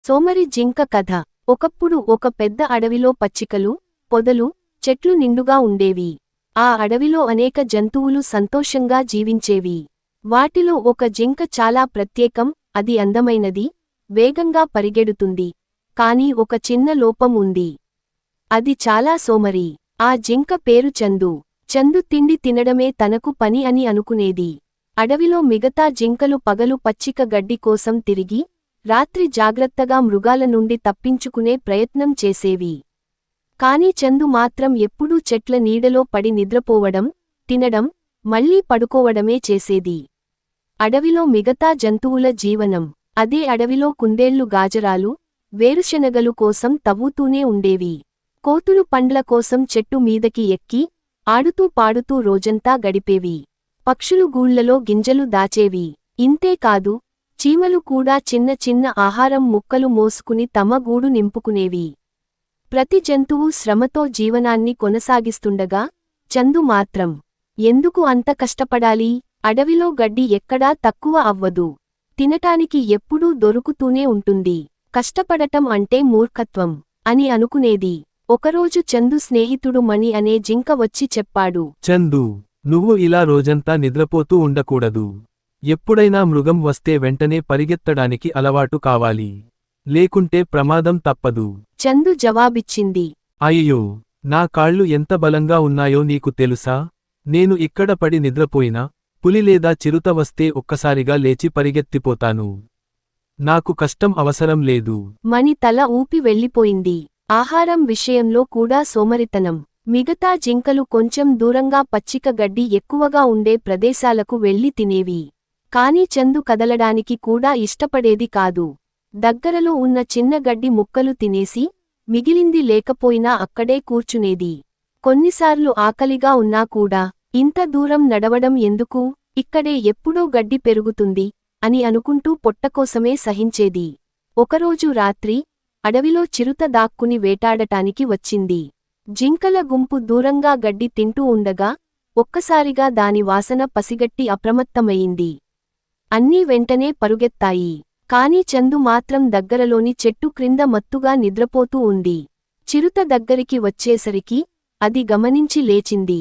సోమరి జింక కథ. ఒకప్పుడు ఒక పెద్ద అడవిలో పచ్చికలు, పొదలు, చెట్లు నిండుగా ఉండేవి. ఆ అడవిలో అనేక జంతువులు సంతోషంగా జీవించేవి. వాటిలో ఒక జింక చాలా ప్రత్యేకం, అది అందమైనది, వేగంగా పరిగెడుతుంది. కాని ఒక చిన్న లోపం ఉంది. అది చాలా సోమరి. ఆ జింక పేరు చందు. చందు తిండి తినడమే తనకు పని అని అనుకునేది. అడవిలో మిగతా జింకలు పగలు పచ్చిక గడ్డి కోసం తిరిగి, రాత్రి జాగ్రత్తగా మృగాల నుండి తప్పించుకునే ప్రయత్నం చేసేవి. కాని చందు మాత్రం ఎప్పుడూ చెట్ల నీడలో పడి నిద్రపోవడం, తినడం, మళ్లీ పడుకోవడమే చేసేది. అడవిలో మిగతా జంతువుల జీవనం. అదే అడవిలో కుందేళ్లు గాజరాలు, వేరుశెనగలు కోసం తవ్వుతూనే ఉండేవి. కోతులు పండ్ల కోసం చెట్టు మీదకి ఎక్కి, ఆడుతూ పాడుతూ రోజంతా గడిపేవి. పక్షులు గూళ్లలో గింజలు దాచేవి. ఇంతేకాదు, చీమలు కూడా చిన్న చిన్న ఆహారం ముక్కలు మోసుకుని తమ గూడు నింపుకునేవి. ప్రతి జంతువు శ్రమతో జీవనాన్ని కొనసాగిస్తుండగా, చందు మాత్రం ఎందుకు అంత కష్టపడాలి? అడవిలో గడ్డి ఎక్కడా తక్కువ అవ్వదు. తినటానికి ఎప్పుడూ దొరుకుతూనే ఉంటుంది. కష్టపడటం అంటే మూర్ఖత్వం అని అనుకునేది. ఒకరోజు చందు స్నేహితుడు మణి అనే జింక వచ్చి చెప్పాడు. చందు, నువ్వు ఇలా రోజంతా నిద్రపోతూ ఉండకూడదు. ఎప్పుడైనా మృగం వస్తే వెంటనే పరిగెత్తడానికి అలవాటు కావాలి. లేకుంటే ప్రమాదం తప్పదు. చందు జవాబిచ్చింది. అయ్యో, నా కాళ్ళు ఎంత బలంగా ఉన్నాయో నీకు తెలుసా? నేను ఇక్కడ పడి నిద్రపోయినా, పులి లేదా చిరుత వస్తే ఒక్కసారిగా లేచి పరిగెత్తిపోతాను. నాకు కష్టం అవసరం లేదు. మణి తల ఊపి వెళ్ళిపోయింది. ఆహారం విషయంలో కూడా సోమరితనం. మిగతా జింకలు కొంచెం దూరంగా పచ్చిక గడ్డి ఎక్కువగా ఉండే ప్రదేశాలకు వెళ్లి తినేవి. కాని చందు కదలడానికి కూడా ఇష్టపడేది కాదు. దగ్గరలో ఉన్న చిన్న గడ్డి ముక్కలు తినేసి, మిగిలింది లేకపోయినా అక్కడే కూర్చునేది. కొన్నిసార్లు ఆకలిగా ఉన్నా కూడా, ఇంత దూరం నడవడం ఎందుకు, ఇక్కడే ఎప్పుడో గడ్డి పెరుగుతుంది అని అనుకుంటూ పొట్టకోసమే సహించేది. ఒకరోజు రాత్రి, అడవిలో చిరుత దాక్కుని వేటాడటానికి వచ్చింది. జింకల గుంపు దూరంగా గడ్డి తింటూ ఉండగా, ఒక్కసారిగా దాని వాసన పసిగట్టి అప్రమత్తమయింది. అన్నీ వెంటనే పరుగెత్తాయి. కాని చందు మాత్రం దగ్గరలోని చెట్టు క్రింద మత్తుగా నిద్రపోతూ ఉంది. చిరుత దగ్గరికి వచ్చేసరికి, అది గమనించి లేచింది.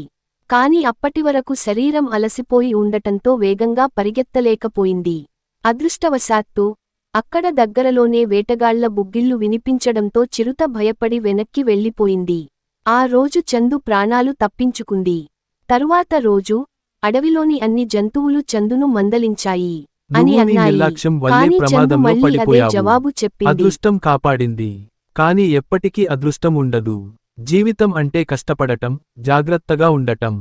కాని అప్పటివరకు శరీరం అలసిపోయి ఉండటంతో వేగంగా పరిగెత్తలేకపోయింది. అదృష్టవశాత్తు, అక్కడ దగ్గరలోనే వేటగాళ్ల బుగ్గిళ్లు వినిపించడంతో చిరుత భయపడి వెనక్కి వెళ్ళిపోయింది. ఆ రోజు చందు ప్రాణాలు తప్పించుకుంది. తరువాత రోజు, అడవిలోని అన్ని జంతువులు చందును మందలించాయి అని అన్నాయి. కాని చందు మళ్లీ అదే జవాబు చెప్పింది. అదృష్టం కాపాడింది. కాని ఎప్పటికీ అదృష్టం ఉండదు. జీవితం అంటే కష్టపడటం, జాగ్రత్తగా ఉండటం.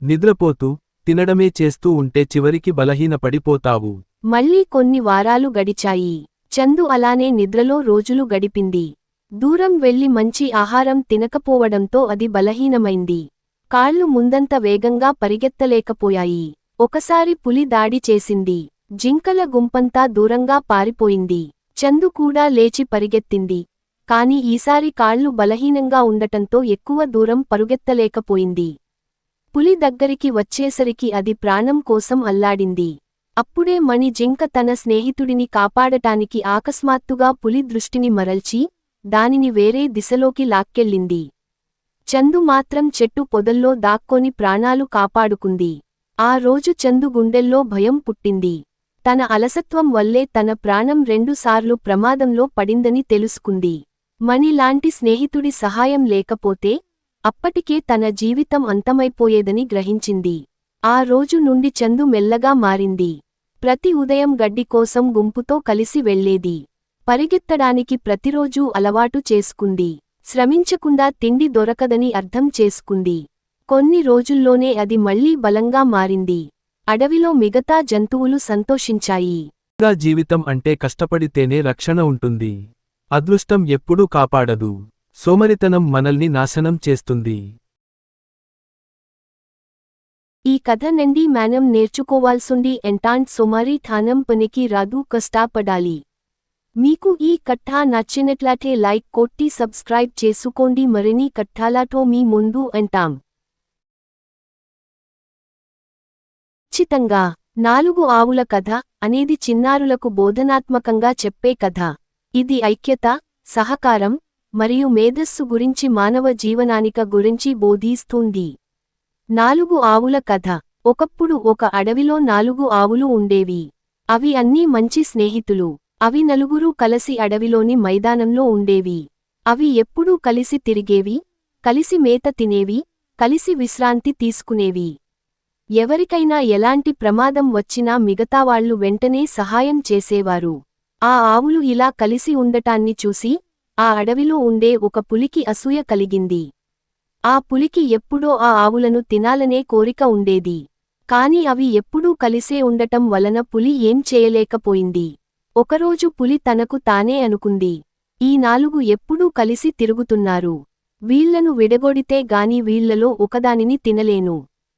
నిద్రపోతూ, తినడమే చేస్తూ ఉంటే చివరికి బలహీనపడిపోతావు. మళ్లీ కొన్ని వారాలు గడిచాయి. చందు అలానే నిద్రలో రోజులు గడిపింది. దూరం వెళ్లి మంచి ఆహారం తినకపోవడంతో అది బలహీనమైంది. కాళ్లు ముందంత వేగంగా పరిగెత్తలేకపోయాయి. ఒకసారి పులి దాడి చేసింది. జింకల గుంపంతా దూరంగా పారిపోయింది. చందు కూడా లేచి పరిగెత్తింది. కాని ఈసారి కాళ్లు బలహీనంగా ఉండటంతో ఎక్కువ దూరం పరుగెత్తలేకపోయింది. పులి దగ్గరికి వచ్చేసరికి అది ప్రాణం కోసం అల్లాడింది. అప్పుడే మణి జింక తన స్నేహితుడిని కాపాడటానికి అకస్మాత్తుగా పులి దృష్టిని మరల్చి, దానిని వేరే దిశలోకి లాక్కెళ్ళింది. చందు మాత్రం చెట్టు పొదల్లో దాక్కొని ప్రాణాలు కాపాడుకుంది. ఆ రోజు చందు గుండెల్లో భయం పుట్టింది. తన అలసత్వం వల్లే తన ప్రాణం 2 సార్లు ప్రమాదంలో పడిందని తెలుసుకుంది. మణి లాంటి స్నేహితుడి సహాయం లేకపోతే, అప్పటికే తన జీవితం అంతమైపోయేదని గ్రహించింది. ఆ రోజు నుండి చందు మెల్లగా మారింది. ప్రతి ఉదయం గడ్డి కోసం గుంపుతో కలిసి వెళ్లేది. పరిగెత్తడానికి ప్రతిరోజూ అలవాటు చేసుకుంది. శ్రమించకుండా తిండి దొరకదని అర్థం చేసుకుంది. కొన్ని రోజుల్లోనే అది మళ్లీ బలంగా మారింది. అడవిలో మిగతా జంతువులు సంతోషించాయి. జీవితం అంటే కష్టపడితేనే రక్షణ ఉంటుంది. అదృష్టం ఎప్పుడూ కాపాడదు. సోమరితనం మనల్ని నాశనం చేస్తుంది. ఈ కథ నుండి మనం నేర్చుకోవాల్సింది ఏంటంటే సోమరితనం పనికి రాదు, కష్టపడాలి. మీకు ఈ కథ నచ్చినట్లయితే లైక్ కొట్టి సబ్స్క్రైబ్ చేసుకోండి. మరిన్ని కథలతో మీ ముందు ఉంటాం. ఖచ్చితంగా 4 ఆవుల కథ అనేది చిన్నారులకు బోధనాత్మకంగా చెప్పే కథ. ఇది ఐక్యత, సహకారం, మరియు మేధస్సు గురించి మానవ జీవనానిక గురించి బోధిస్తుంది. 4 ఆవుల కథ. ఒకప్పుడు ఒక అడవిలో 4 ఆవులు ఉండేవి. అవి అన్నీ మంచి స్నేహితులు. అవి నలుగురూ కలసి అడవిలోని మైదానంలో ఉండేవి. అవి ఎప్పుడూ కలిసి తిరిగేవి, కలిసి మేత తినేవి, కలిసి విశ్రాంతి తీసుకునేవి. ఎవరికైనా ఎలాంటి ప్రమాదం వచ్చినా మిగతావాళ్లు వెంటనే సహాయం చేసేవారు. ఆ ఆవులు ఇలా కలిసి ఉండటాన్ని చూసి ఆ అడవిలో ఉండే ఒక పులికి అసూయ కలిగింది. ఆ పులికి ఎప్పుడో ఆ ఆవులను తినాలనే కోరిక ఉండేది. కాని అవి ఎప్పుడూ కలిసే ఉండటం వలన పులి ఏం చేయలేకపోయింది. ఒకరోజు పులి తనకు తానే అనుకుంది, ఈ 4 ఎప్పుడూ కలిసి తిరుగుతున్నారు. వీళ్లను విడగొడితే గాని వీళ్లలో ఒకదానిని తినలేను.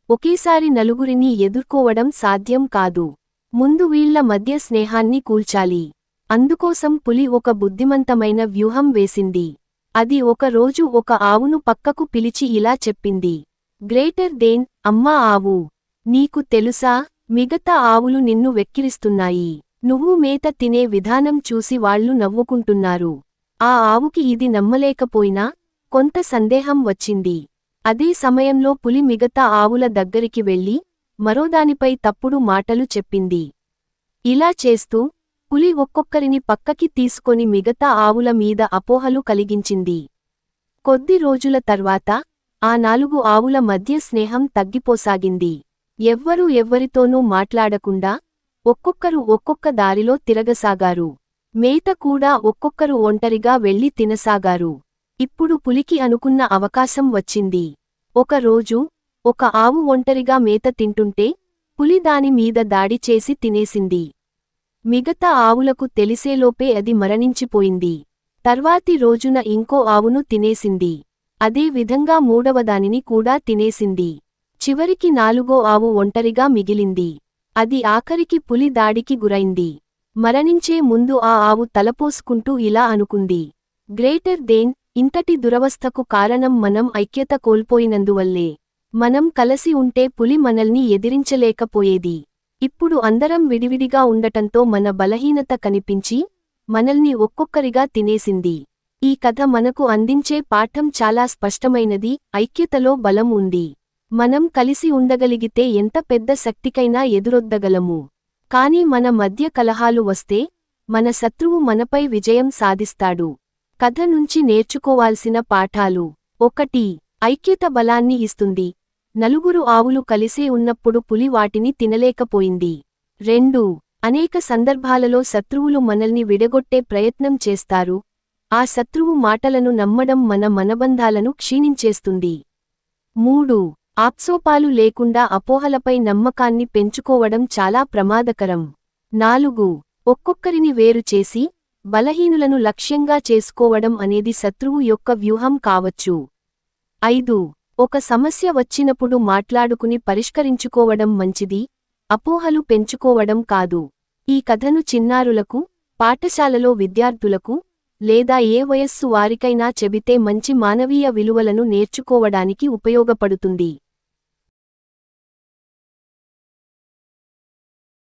ఒకేసారి నలుగురిని ఎదుర్కోవడం సాధ్యం కాదు. ముందు వీళ్ల మధ్య స్నేహాన్ని కూల్చాలి. అందుకోసం పులి ఒక బుద్ధిమంతమైన వ్యూహం వేసింది. అది ఒక రోజు ఒక ఆవును పక్కకు పిలిచి ఇలా చెప్పింది, గ్రేటర్ దేన్, అమ్మా ఆవు, నీకు తెలుసా, మిగతా ఆవులు నిన్ను వెక్కిరిస్తున్నాయి. నువ్వు మేత తినే విధానం చూసి వాళ్లు నవ్వుకుంటున్నారు. ఆ ఆవుకి ఇది నమ్మలేకపోయినా కొంత సందేహం వచ్చింది. అదే సమయంలో పులి మిగతా ఆవుల దగ్గరికి వెళ్లి మరోదానిపై తప్పుడు మాటలు చెప్పింది. ఇలా చేస్తూ పులి ఒక్కొక్కరిని పక్కకి తీసుకొని మిగతా ఆవుల మీద అపోహలు కలిగించింది. కొద్ది రోజుల తర్వాత ఆ 4 ఆవుల మధ్య స్నేహం తగ్గిపోసాగింది. ఎవ్వరూ ఎవ్వరితోనూ మాట్లాడకుండా ఒక్కొక్కరు ఒక్కొక్క దారిలో తిరగసాగారు. మేత కూడా ఒక్కొక్కరు ఒంటరిగా వెళ్లి తినసాగారు. ఇప్పుడు పులికి అనుకున్న అవకాశం వచ్చింది. ఒక రోజు ఒక ఆవు ఒంటరిగా మేత తింటుంటే పులి దాని మీద దాడి చేసి తినేసింది. మిగతా ఆవులకు తెలిసేలోపే అది మరణించిపోయింది. తర్వాతి రోజున ఇంకో ఆవును తినేసింది. అదే విధంగా మూడవదానిని కూడా తినేసింది. చివరికి 4వ ఆవు ఒంటరిగా మిగిలింది. అది ఆఖరికి పులి దాడికి గురైంది. మరణించే ముందు ఆ ఆవు తలపోసుకుంటూ ఇలా అనుకుంది, గ్రేటర్ దేన్, ఇంతటి దురవస్థకు కారణం మనం ఐక్యత కోల్పోయినందువల్లే. మనం కలసి ఉంటే పులి మనల్ని ఎదిరించలేకపోయేది. ఇప్పుడు అందరం విడివిడిగా ఉండటంతో మన బలహీనత కనిపించి మనల్ని ఒక్కొక్కరిగా తినేసింది. ఈ కథ మనకు అందించే పాఠం చాలా స్పష్టమైనది, ఐక్యతలో బలం ఉంది. మనం కలిసి ఉండగలిగితే ఎంత పెద్ద శక్తికైనా ఎదురొద్దగలము. కాని మన మధ్య కలహాలు వస్తే మన శత్రువు మనపై విజయం సాధిస్తాడు. కథ నుంచి నేర్చుకోవాల్సిన పాఠాలు: 1. ఐక్యత బలాన్ని ఇస్తుంది. 4 ఆవులు కలిసే ఉన్నప్పుడు పులి వాటిని తినలేకపోయింది. 2. అనేక సందర్భాలలో శత్రువులు మనల్ని విడగొట్టే ప్రయత్నం చేస్తారు. ఆ శత్రువు మాటలను నమ్మడం మన మనబంధాలను క్షీణించేస్తుంది. 3. ఆప్సోపాలు లేకుండా అపోహలపై నమ్మకాన్ని పెంచుకోవడం చాలా ప్రమాదకరం. 4. ఒక్కొక్కరిని వేరు చేసి బలహీనులను లక్ష్యంగా చేసుకోవడం అనేది శత్రువు యొక్క వ్యూహం కావచ్చు. 5. ఒక సమస్య వచ్చినప్పుడు మాట్లాడుకుని పరిష్కరించుకోవడం మంచిది, అపోహలు పెంచుకోవడం కాదు. ఈ కథను చిన్నారులకు, పాఠశాలలో విద్యార్థులకు, లేదా ఏ వయస్సు వారికైనా చెబితే మంచి మానవీయ విలువలను నేర్చుకోవడానికి ఉపయోగపడుతుంది.